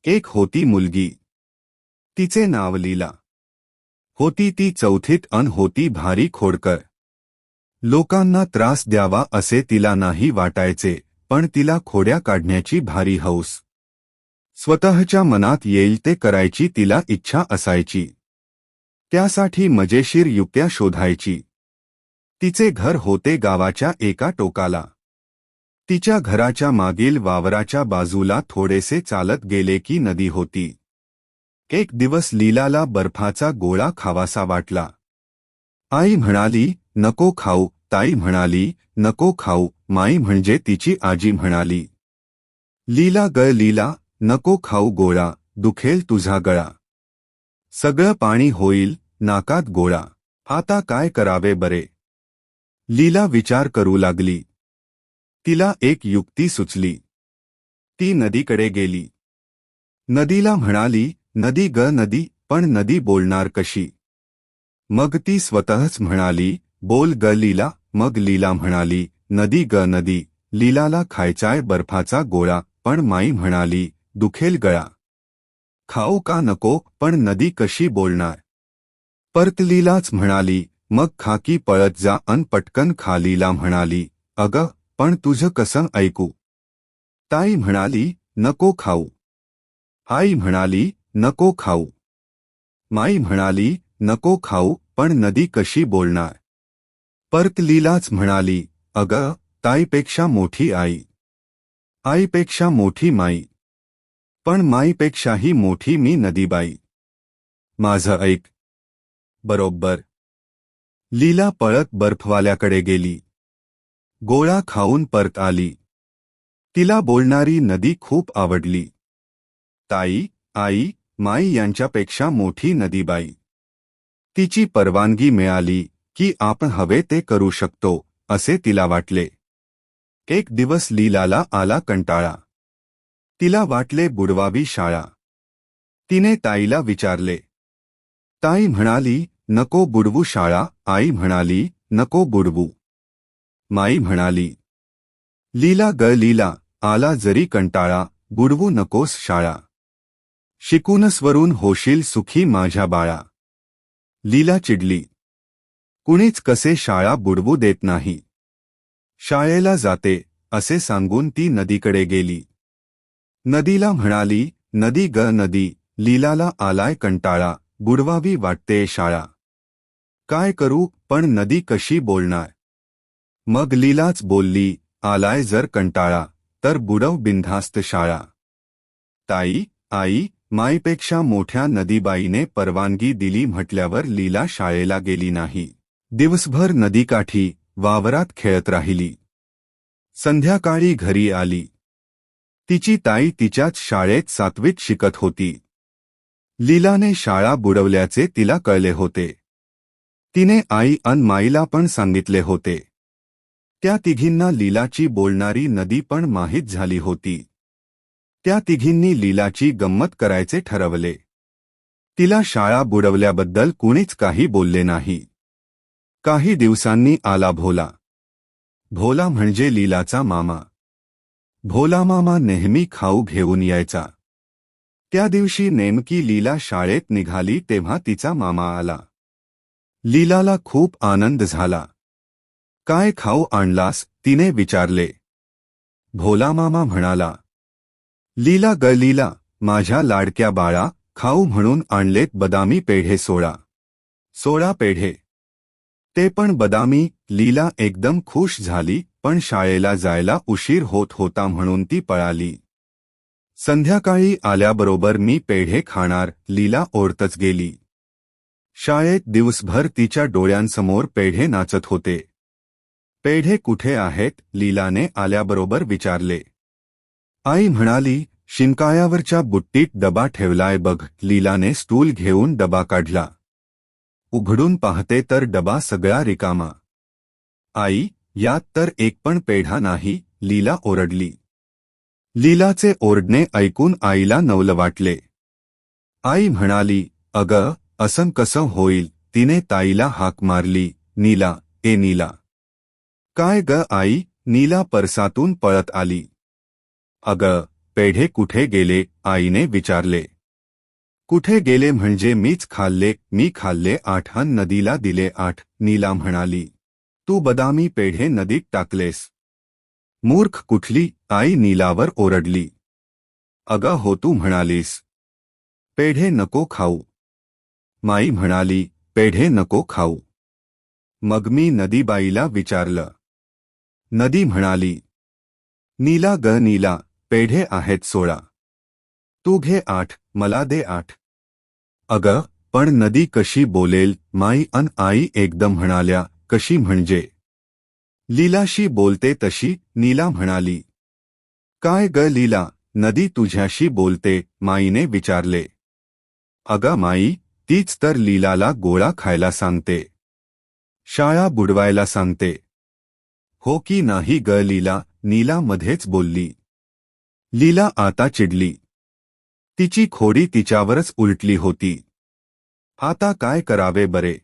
एक होती मुलगी. तिचे नाव लीला होती. ती चौथीत अन होती भारी खोडकर. लोकांना त्रास द्यावा असे तिला नाही वाटायचे, पण तिला खोड्या काढण्याची भारी हौस. स्वतःच्या मनात येईल ते करायची तिला इच्छा असायची. त्यासाठी मजेशीर युक्त्या शोधायची. तिचे घर होते गावाच्या एका टोकाला. तिच्या घराच्या मागील वावराच्या बाजूला थोडेसे चालत गेले की नदी होती. एक दिवस लीलाला बर्फाचा गोळा खावासा वाटला. आई म्हणाली, नको खाऊ. ताई म्हणाली, नको खाऊ. माई म्हणजे तिची आजी म्हणाली, लीला नको खाऊ गोळा, दुखेल तुझा गळा. सगळं पाणी होईल, नाकात गोळा. आता काय करावे बरे? लीला विचार करू लागली. तिला एक युक्ती सुचली. ती नदीकडे गेली. नदीला म्हणाली, नदी ग नदी, पण नदी बोलणार कशी? मग ती स्वतःच म्हणाली, बोल ग लीला. मग लीला म्हणाली, नदी ग नदी, लीलाला खायचाय बर्फाचा गोळा, पण माई म्हणाली, दुखेल गळा. खाऊ का नको, पण नदी कशी बोलणार? परत लीलाच म्हणाली, मग खा की पळत जा अन पटकन खा. लीला म्हणाली, अगं, पण तुझं कसं ऐकू? ताई म्हणाली, नको खाऊ. आई म्हणाली, नको खाऊ. माई म्हणाली, नको खाऊ, पण नदी कशी बोलणार? परत लीलाच म्हणाली, अगं, ताईपेक्षा मोठी आई, आईपेक्षा मोठी माई, पण माईपेक्षाही मोठी मी नदीबाई. माझं ऐक. बरोब्बर. लीला पळत बर्फवाल्याकडे गेली. गोळा खाऊन परत आली. तिला बोलणारी नदी खूप आवडली. ताई, आई, माई यांच्यापेक्षा मोठी नदीबाई. तिची परवानगी मिळाली की आपण हवे ते करू शकतो, असे तिला वाटले. एक दिवस लीलाला आला कंटाळा. तिला वाटले बुडवावी शाळा. तिने ताईला विचारले. ताई म्हणाली, नको बुडवू शाळा. आई म्हणाली, नको बुडवू. माई म्हणाली, लीला ग लीला, आला जरी कंटाळा, बुडवू नकोस शाळा. शिकूनच वरून होशील सुखी माझ्या बाळा. लीला चिडली. कुणीच कसे शाळा बुडवू देत नाही. शाळेला जाते, असे सांगून ती नदीकडे गेली. नदीला म्हणाली, नदी ग नदी, लीलाला आलाय कंटाळा, बुडवावी वाटते शाळा. काय करू, पण नदी कशी बोलणार? मग लीलाच बोलली, आलाय जर कंटाळा, तर बुडव बिनधास्त शाळा. ताई, आई, माईपेक्षा मोठ्या नदीबाईने परवानगी दिली म्हटल्यावर लीला शाळेला गेली नाही. दिवसभर नदीकाठी वावरात खेळत राहिली. संध्याकाळी घरी आली. तिची ताई तिच्याच शाळेत 7वीत शिकत होती. लीलाने शाळा बुडवल्याचे तिला कळले होते. तिने आई अन माईला पण सांगितले होते. त्या तिघींना लीलाची बोलणारी नदी पण माहीत झाली होती. त्या तिघींनी लीलाची गंमत करायचे ठरवले. तिला शाळा बुडवल्याबद्दल कुणीच काही बोलले नाही. काही दिवसांनी आला भोला. भोला म्हणजे लीलाचा मामा. भोला मामा नेहमी खाऊ घेऊन यायचा. त्या दिवशी नेमकी लीला शाळेत निघाली तेव्हा तिचा मामा आला. लीलाला खूप आनंद झाला. काय खाऊ आणलास? तिने विचारले. भोला मामा म्हणाला, लीला ग लीला, माझ्या लाडक्या बाळा, खाऊ म्हणून आणलेत बदामी पेढे 16 पेढे. ते पण बदामी. लीला एकदम खुश झाली, पण शाळेला जायला उशीर होत होता म्हणून ती पळाली. संध्याकाळी आल्याबरोबर मी पेढे खाणार, लीला ओरडतच गेली. शाळेत दिवसभर तिच्या डोळ्यांसमोर पेढे नाचत होते. पेढे कुठे आहेत? लीलाने आल्याबरोबर विचारले. आई म्हणाली, शिंकाळ्यावरच्या बुट्टीत डबा ठेवलाय बघ. लीलाने स्टूल घेऊन डबा काढला. उघडून पाहते तर डबा सगळा रिकामा. आई, यात तर एक पण पेढा नाही, लीला ओरडली. लीलाचे ओरडणे ऐकून आईला नवल वाटले. आई म्हणाली, अगं, असं कसं होईल? तिने ताईला हाक मारली, नीला, ए नीला. काय ग आई? नीला परसातून पळत आली. अगं, पेढे कुठे गेले आईने विचारले. कुठे गेले म्हणजे मीच खाल्ले, मी खाल्ले 8 अन नदीला दिले 8. नीला म्हणाली. तू बदामी पेढे नदीत टाकलेस. मूर्ख कुठली, आई नीलावर ओरडली. अगं हो तू म्हणालीस. पेढे नको खाऊ. माई म्हणाली, पेढे नको खाऊ. मग मी नदीबाईला विचारलं. नदी म्हणाली, नीला ग नीला, पेढे आहेत 16. तू घे 8, मला दे 8. अगं पण नदी कशी बोलेल. माई अन आई एकदम म्हणाल्या. कशी म्हणजे. लीलाशी बोलते तशी. नीला म्हणाली. काय ग लीला, नदी तुझ्याशी बोलते, माईने विचारले. अगं माई, तीच तर लीलाला गोळा खायला सांगते. शाळा बुडवायला सांगते. हो की नाही ग लीला, नीला मध्येच बोलली. लीला आता चिडली. तिची खोडी तिच्यावरच उलटली होती. आता काय करावे बरे.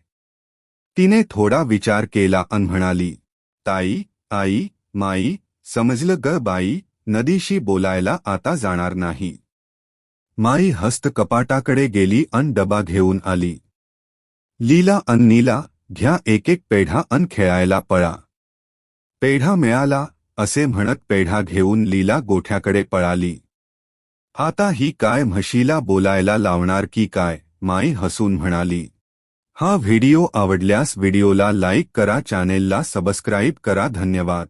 तिने थोडा विचार केला अन म्हणाली. ताई, आई, माई, समजलं ग बाई, नदीशी बोलायला आता जाणार नाही. माई हस्त कपाटाकडे गेली अन डबा घेऊन आली. लीला अन नीला, घ्या एक एक पेढा अन खेळायला पळा. पेढा मिळाला असे म्हणत पेढा घेऊन लीला गोठ्याकडे पळाली. आता ही काय म्हशीला बोलायला लावणार की काय, माई हसून म्हणाली. हा व्हिडिओ आवडल्यास व्हिडिओला लाईक करा, चॅनेलला सबस्क्राईब करा. धन्यवाद.